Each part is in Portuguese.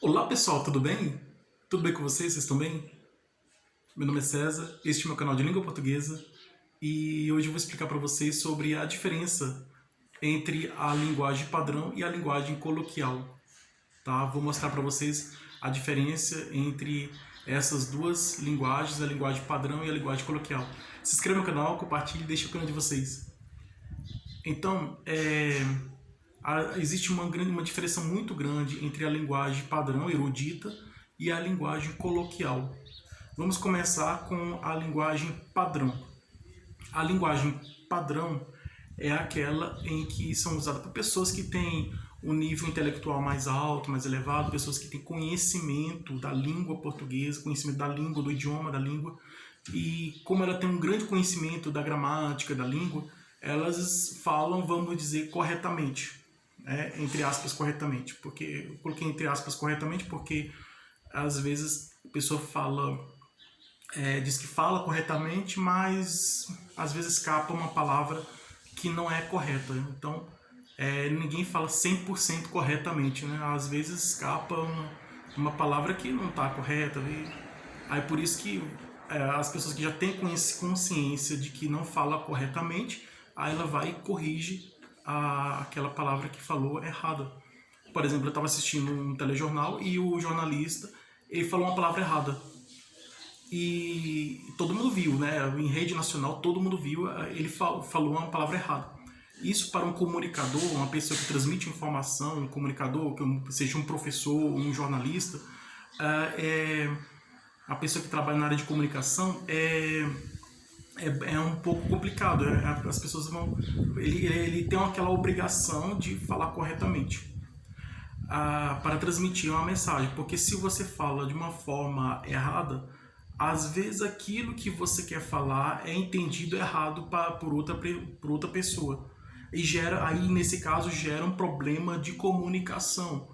Olá pessoal, tudo bem? Tudo bem com vocês? Vocês estão bem? Meu nome é César, este é meu canal de língua portuguesa e hoje eu vou explicar para vocês sobre a diferença entre a linguagem padrão e a linguagem coloquial. Tá? Vou mostrar para vocês a diferença entre essas duas linguagens, a linguagem padrão e a linguagem coloquial. Se inscreva no canal, compartilhe e deixe o canal de vocês. Então, existe uma diferença muito grande entre a linguagem padrão, erudita, e a linguagem coloquial. Vamos começar com a linguagem padrão. A linguagem padrão é aquela em que são usadas por pessoas que têm um nível intelectual mais alto, mais elevado, pessoas que têm conhecimento da língua portuguesa, conhecimento da língua, do idioma da língua, e como ela tem um grande conhecimento da gramática da língua, elas falam, vamos dizer, corretamente, né? Entre aspas, corretamente, porque eu coloquei entre aspas corretamente porque às vezes a pessoa fala, diz que fala corretamente, mas às vezes escapa uma palavra que não é correta. Então, ninguém fala 100% corretamente, né? Às vezes escapa uma palavra que não está correta. Aí por isso que as pessoas que já têm consciência de que não fala corretamente, aí ela vai e corrige aquela palavra que falou errada. Por exemplo, eu estava assistindo um telejornal e o jornalista ele falou uma palavra errada. E todo mundo viu, né? Em rede nacional, todo mundo viu, ele falou uma palavra errada. Isso para um comunicador, uma pessoa que transmite informação, um comunicador, que seja um professor, um jornalista, a pessoa que trabalha na área de comunicação é um pouco complicado. As pessoas vão. Ele tem aquela obrigação de falar corretamente para transmitir uma mensagem, porque se você fala de uma forma errada, às vezes aquilo que você quer falar é entendido errado por outra pessoa. E aí, nesse caso, gera um problema de comunicação.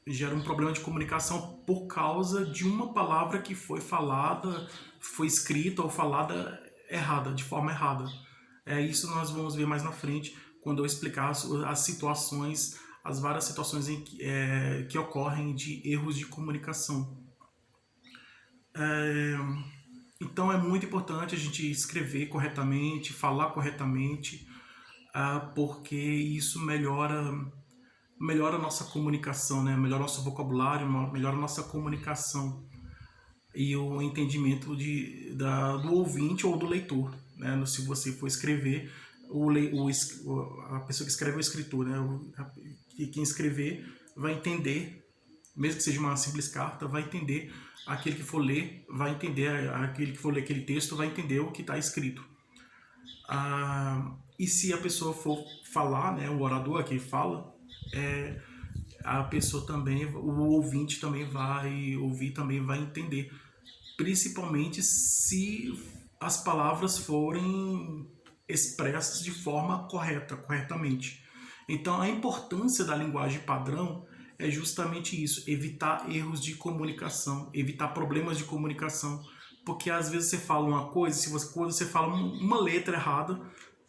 Gera um problema de comunicação por causa de uma palavra que foi falada, foi escrita ou falada errada, de forma errada. Isso nós vamos ver mais na frente, quando eu explicar as situações, as várias situações que ocorrem de erros de comunicação. Então é muito importante a gente escrever corretamente, falar corretamente, porque isso melhora a nossa comunicação, né? Melhora o nosso vocabulário, melhora a nossa comunicação e o entendimento do ouvinte ou do leitor, né? Se você for escrever, a pessoa que escreve é o escritor, né? Quem escrever vai entender, mesmo que seja uma simples carta, vai entender. Aquele que for ler vai entender, aquele que for ler aquele texto vai entender o que está escrito. E se a pessoa for falar, né, o orador aqui fala, a pessoa também, o ouvinte também vai ouvir, também vai entender, principalmente se as palavras forem expressas de forma corretamente. Então a importância da linguagem padrão é justamente isso, evitar erros de comunicação, evitar problemas de comunicação, porque às vezes você fala uma coisa, quando você fala uma letra errada,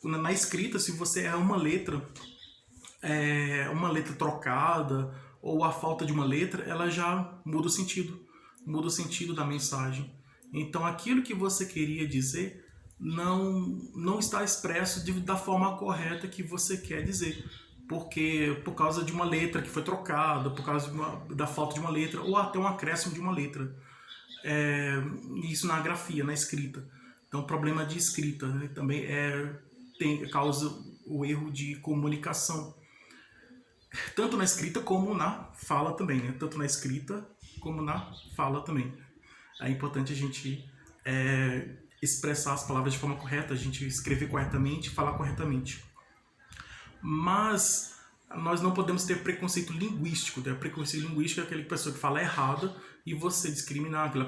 na escrita, se você erra uma letra trocada ou a falta de uma letra, ela já muda o sentido da mensagem. Então aquilo que você queria dizer não está expresso da forma correta que você quer dizer, porque por causa de uma letra que foi trocada, por causa da falta de uma letra ou até um acréscimo de uma letra. Isso na grafia, na escrita. Então problema de escrita, né, também causa o erro de comunicação, tanto na escrita como na fala também, né? Tanto na escrita como na fala também. É importante a gente expressar as palavras de forma correta, a gente escrever corretamente, falar corretamente. Mas nós não podemos ter preconceito linguístico. Né? Preconceito linguístico é aquela pessoa que fala errado e você discriminar aquela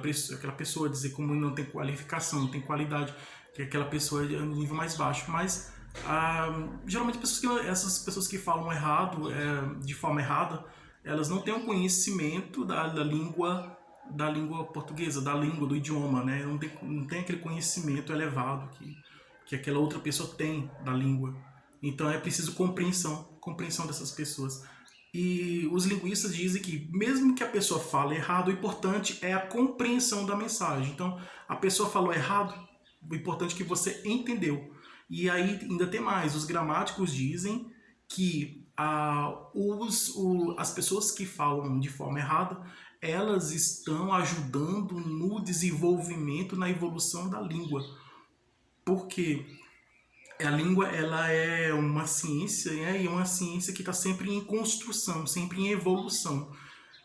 pessoa, dizer como não tem qualificação, não tem qualidade, que aquela pessoa é no nível mais baixo. Mas geralmente essas pessoas que falam errado, de forma errada, elas não têm um conhecimento da língua portuguesa, da língua, do idioma, né? Não tem aquele conhecimento elevado que aquela outra pessoa tem da língua. Então é preciso compreensão dessas pessoas. E os linguistas dizem que, mesmo que a pessoa fale errado, o importante é a compreensão da mensagem. Então, a pessoa falou errado, o importante é que você entendeu. E aí ainda tem mais, os gramáticos dizem que as pessoas que falam de forma errada, elas estão ajudando no desenvolvimento, na evolução da língua. Porque a língua, ela é uma ciência, né? E é uma ciência que está sempre em construção, sempre em evolução.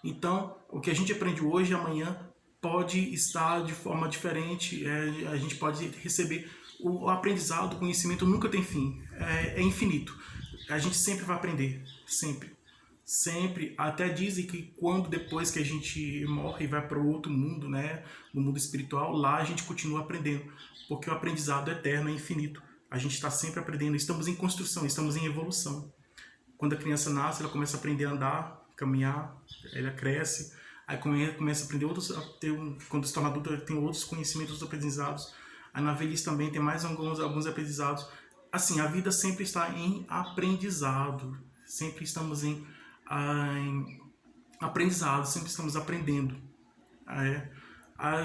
Então, o que a gente aprende hoje, amanhã pode estar de forma diferente, a gente pode receber o aprendizado, o conhecimento nunca tem fim, é infinito. A gente sempre vai aprender, sempre. Sempre, até dizem que quando depois que a gente morre e vai para o outro mundo, né, no mundo espiritual, lá a gente continua aprendendo, porque o aprendizado é eterno, é infinito. A gente está sempre aprendendo, estamos em construção, estamos em evolução. Quando a criança nasce, ela começa a aprender a andar, caminhar, ela cresce, aí começa a aprender outros, quando se torna adulta, tem outros conhecimentos, outros aprendizados. Aí na velhice também tem mais alguns aprendizados. Assim, a vida sempre está em aprendizado, sempre estamos em aprendizado, sempre estamos aprendendo.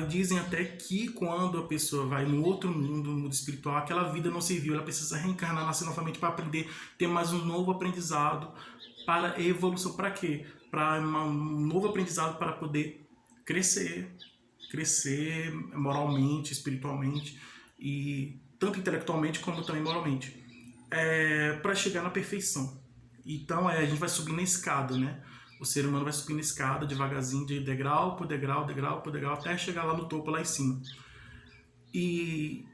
Dizem até que quando a pessoa vai no outro mundo, no mundo espiritual, aquela vida não serviu, ela precisa reencarnar, nascer novamente para aprender, ter mais um novo aprendizado, para evolução. Para quê? Para um novo aprendizado para poder crescer moralmente, espiritualmente, e tanto intelectualmente como também moralmente, para chegar na perfeição. Então a gente vai subir na escada, né? O ser humano vai subir na escada devagarzinho, de degrau por degrau, degrau por degrau, até chegar lá no topo, lá em cima. E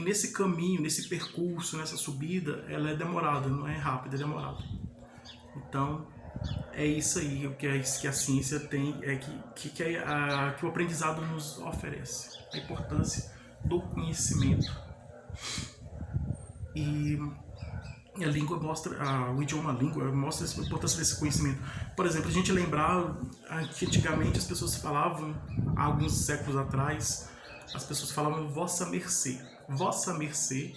nesse caminho, nesse percurso, nessa subida, ela é demorada, não é rápida, é demorada. Então, é isso aí, o que a ciência tem, que o aprendizado nos oferece. A importância do conhecimento. E a língua mostra, o idioma, a língua mostra a importância desse conhecimento. Por exemplo, a gente lembrar que antigamente as pessoas falavam, há alguns séculos atrás, as pessoas falavam vossa mercê. Vossa mercê,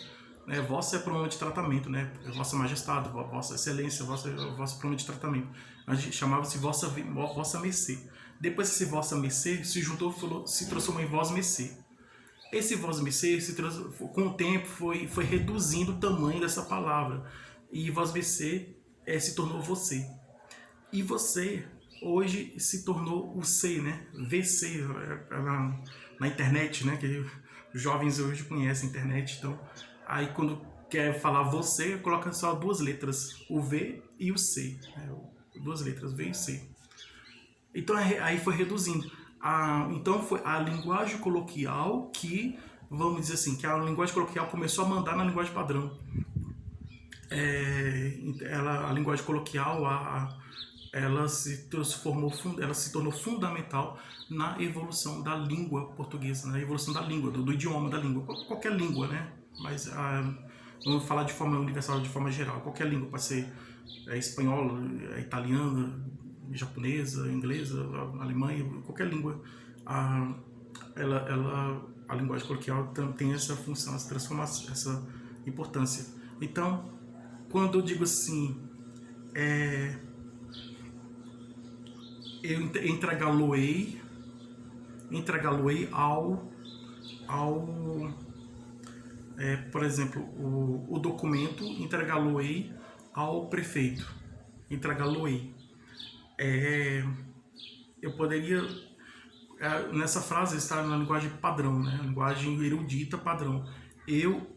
né? Vossa é pronome de tratamento, né? Vossa majestade, vossa excelência, vossa pronome de tratamento. A gente chamava-se vossa mercê. Depois esse vossa mercê se juntou, se transformou em vós mercê. Esse vós mercê, com o tempo, foi reduzindo o tamanho dessa palavra. E vós mercê se tornou você. E você, hoje, se tornou o C, né? VC, na internet, né? Que os jovens hoje conhecem a internet. Então, aí quando quer falar você, coloca só duas letras, o V e o C. Duas letras, V e C. Então, aí foi reduzindo. Então foi a linguagem coloquial que, vamos dizer assim, que a linguagem coloquial começou a mandar na linguagem padrão. A linguagem coloquial, ela se tornou fundamental na evolução da língua portuguesa, na evolução da língua, do idioma da língua, qualquer língua, né? Mas vamos falar de forma universal, de forma geral, qualquer língua, pode ser espanhola, italiana, japonesa, inglesa, alemã, qualquer língua, a linguagem coloquial tem essa função, essa transformação, essa importância. Então, quando eu digo assim, eu entregá-lo-ei por exemplo, o documento, entregá-lo-ei ao prefeito, entregá-lo-ei. Eu poderia, nessa frase está na linguagem padrão, né? Linguagem erudita padrão. Eu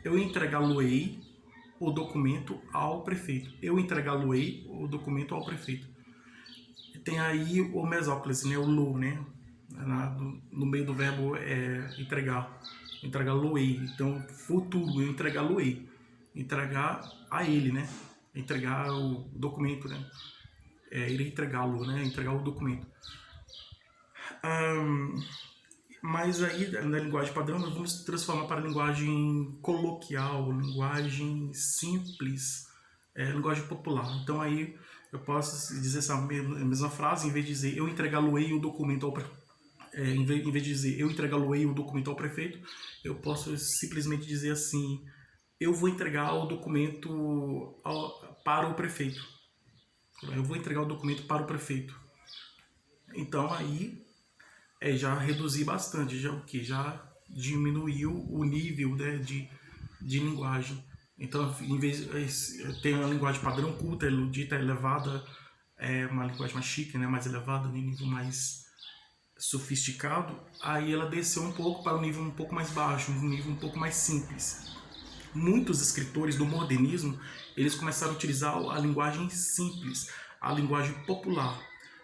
entregá-lo-ei o documento ao prefeito. Eu entregá-lo-ei o documento ao prefeito. Tem aí o mesóclise, né? O lo, né? No meio do verbo entregar. Entregá-lo-ei. Então, futuro, eu entregá-lo-ei. Entregar a ele, né? Entregar o documento, né? Irei entregá-lo, né? Entregar o documento. Mas aí, na linguagem padrão, nós vamos transformar para a linguagem coloquial, linguagem simples, linguagem popular. Então aí eu posso dizer essa mesma frase, em vez de dizer eu entregá-lo-ei o documento ao em vez de dizer eu entregá-lo-ei o documento ao prefeito, eu posso simplesmente dizer assim, eu vou entregar o documento para o prefeito. Eu vou entregar o documento para o prefeito. Então aí já reduzi bastante, já diminuiu o nível, né, de linguagem. Então, em vez tem a linguagem padrão culta, erudita, elevada, uma linguagem mais chique, né, mais elevada, um nível mais sofisticado, aí ela desceu um pouco para um nível um pouco mais baixo, um nível um pouco mais simples. Muitos escritores do modernismo, eles começaram a utilizar a linguagem simples, a linguagem popular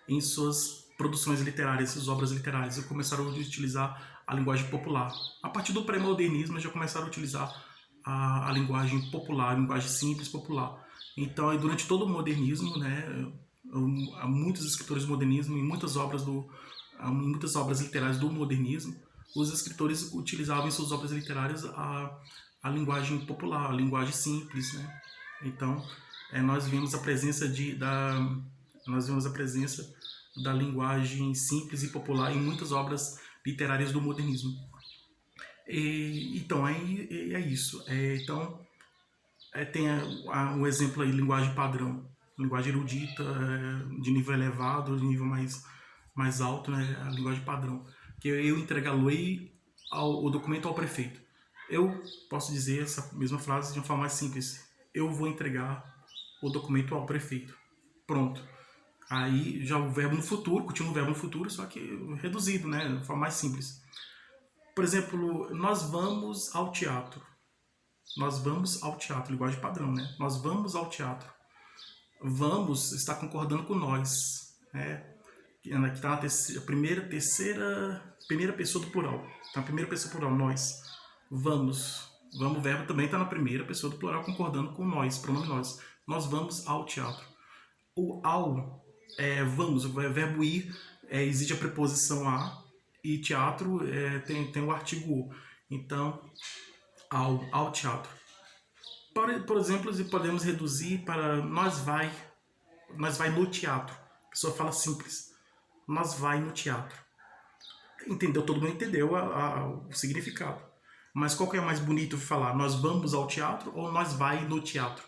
em suas produções literárias, suas obras literárias. Eles começaram a utilizar a linguagem popular. A partir do pré-modernismo, já começaram a utilizar a linguagem popular, a linguagem simples, popular. Então, durante todo o modernismo, né, há muitos escritores do modernismo e muitas obras literárias do modernismo, os escritores utilizavam em suas obras literárias a linguagem popular, a linguagem simples, né? Então, nós vemos a presença da linguagem simples e popular em muitas obras literárias do modernismo. Então, é isso. Então, tem um exemplo aí, linguagem padrão, linguagem erudita, de nível elevado, de nível mais alto, né? A linguagem padrão. Que eu entregar-lo-ei o documento ao prefeito. Eu posso dizer essa mesma frase de uma forma mais simples. Eu vou entregar o documento ao prefeito. Pronto. Aí já o verbo no futuro, continua o verbo no futuro, só que reduzido, né? De forma mais simples. Por exemplo, nós vamos ao teatro. Nós vamos ao teatro, linguagem padrão, né? Nós vamos ao teatro. Vamos está concordando com nós, né? Que está na primeira pessoa do plural. Tá na primeira pessoa do plural, nós. Vamos. Vamos, o verbo também está na primeira pessoa do plural, concordando com nós, pronome nós. Nós vamos ao teatro. O ao, vamos, o verbo ir, existe a preposição a, e teatro tem o artigo o. Então, ao teatro. Por exemplo, podemos reduzir para nós vai no teatro. A pessoa fala simples. Nós vai no teatro. Entendeu? Todo mundo entendeu o significado. Mas qual que é mais bonito de falar? Nós vamos ao teatro ou nós vai no teatro?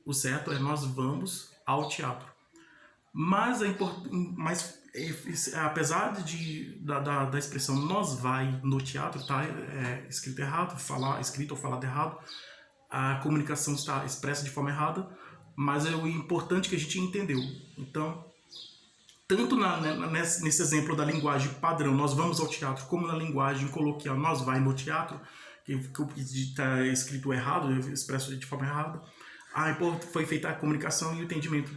O certo é nós vamos ao teatro. Mas apesar da expressão nós vai no teatro, tá escrito errado, escrito ou falado errado, a comunicação está expressa de forma errada, mas é o importante que a gente entendeu. Então, tanto nesse exemplo da linguagem padrão, nós vamos ao teatro, como na linguagem coloquial, nós vai no teatro, que está escrito errado, expresso de forma errada, foi feita a comunicação e o entendimento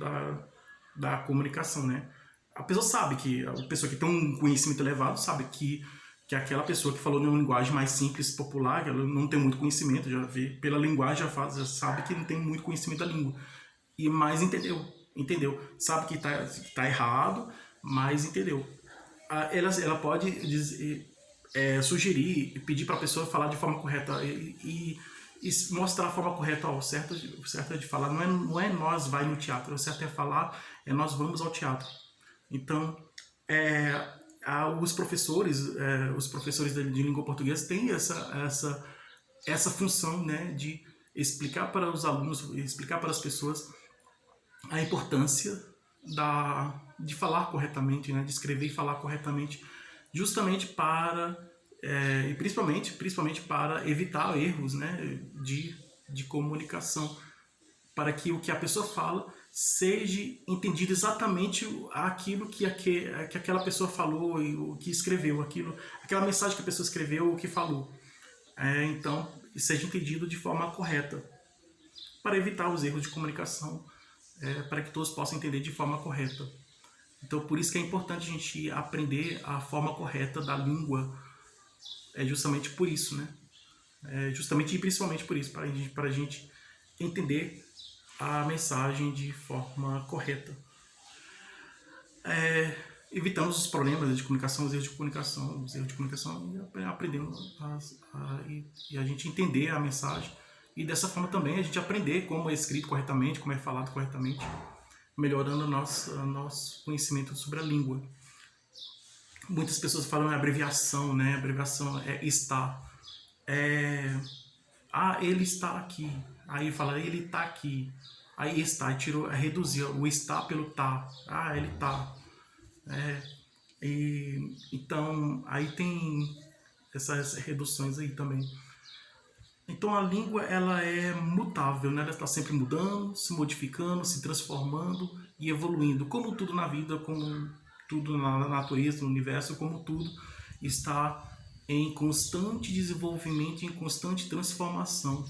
da comunicação, né? A pessoa sabe que, a pessoa que tem um conhecimento elevado sabe que aquela pessoa que falou numa linguagem mais simples, popular, que ela não tem muito conhecimento, já vê pela linguagem, já sabe que não tem muito conhecimento da língua. Mas entendeu? Sabe que tá errado, mas entendeu. Ela pode sugerir, pedir para a pessoa falar de forma correta e mostrar a forma correta. O certo é de falar, não é nós vai no teatro, o certo é falar, nós vamos ao teatro. Então, os professores de língua portuguesa têm essa função, né, de explicar para os alunos, explicar para as pessoas a importância de falar corretamente, né, de escrever e falar corretamente, justamente para e principalmente para evitar erros, né, de comunicação, para que o que a pessoa fala seja entendido exatamente aquilo que aquela pessoa falou e o que escreveu, aquela mensagem que a pessoa escreveu ou que falou. Então, seja entendido de forma correta, para evitar os erros de comunicação, para que todos possam entender de forma correta. Então, por isso que é importante a gente aprender a forma correta da língua, justamente por isso, né? Justamente e principalmente por isso, para a gente entender a mensagem de forma correta. Evitamos os problemas de comunicação, os erros de comunicação e aprendemos e a gente entender a mensagem e dessa forma também a gente aprender como é escrito corretamente, como é falado corretamente, melhorando o nosso conhecimento sobre a língua. Muitas pessoas falam abreviação, né? Abreviação é está. Ele está aqui. Aí fala, ele está aqui. Aí está, tirou, reduziu o está pelo tá. Ah, ele tá. Então, aí tem essas reduções aí também. Então a língua ela é mutável, né? Ela está sempre mudando, se modificando, se transformando e evoluindo. Como tudo na vida, como tudo na natureza, no universo, como tudo está em constante desenvolvimento, em constante transformação.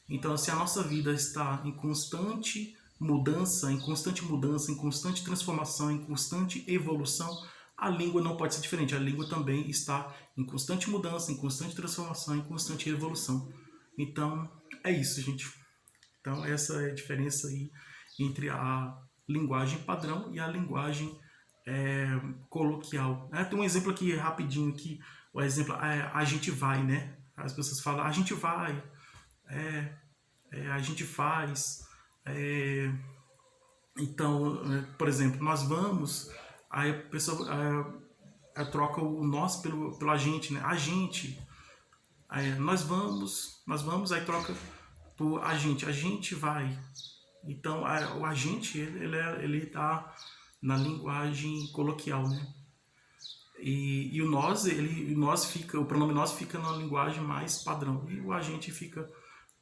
Então, se a nossa vida está em constante mudança, em constante mudança, em constante transformação, em constante evolução, a língua não pode ser diferente. A língua também está em constante mudança, em constante transformação, em constante evolução. Então, é isso, gente. Então, essa é a diferença aí entre a linguagem padrão e a linguagem coloquial. Tem um exemplo aqui rapidinho aqui. O exemplo é a gente vai, né? As pessoas falam a gente vai, a gente faz. é, então, por exemplo, nós vamos, aí a pessoa troca o nós pelo a gente, né? A gente. Aí, nós vamos, aí troca por a gente vai. Então, o agente, ele tá na linguagem coloquial, né? E o nós fica, o pronome nós fica na linguagem mais padrão e o agente fica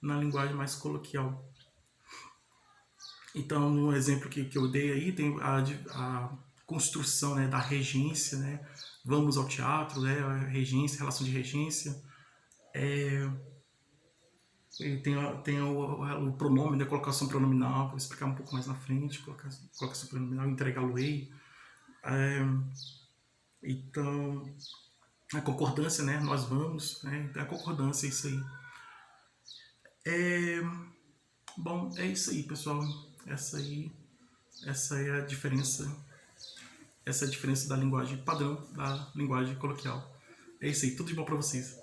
na linguagem mais coloquial. Então, no exemplo que eu dei aí, tem a construção, né, da regência, né? Vamos ao teatro, né? A regência, relação de regência. E tem o pronome, né? Colocação pronominal, vou explicar um pouco mais na frente. Colocação pronominal, entregar-lo-ei. Então, a concordância, né? Nós vamos, né? Então, a concordância é isso aí. Bom, é isso aí, pessoal. Essa aí, essa é a diferença. Essa é a diferença da linguagem padrão da linguagem coloquial. É isso aí, tudo de bom para vocês.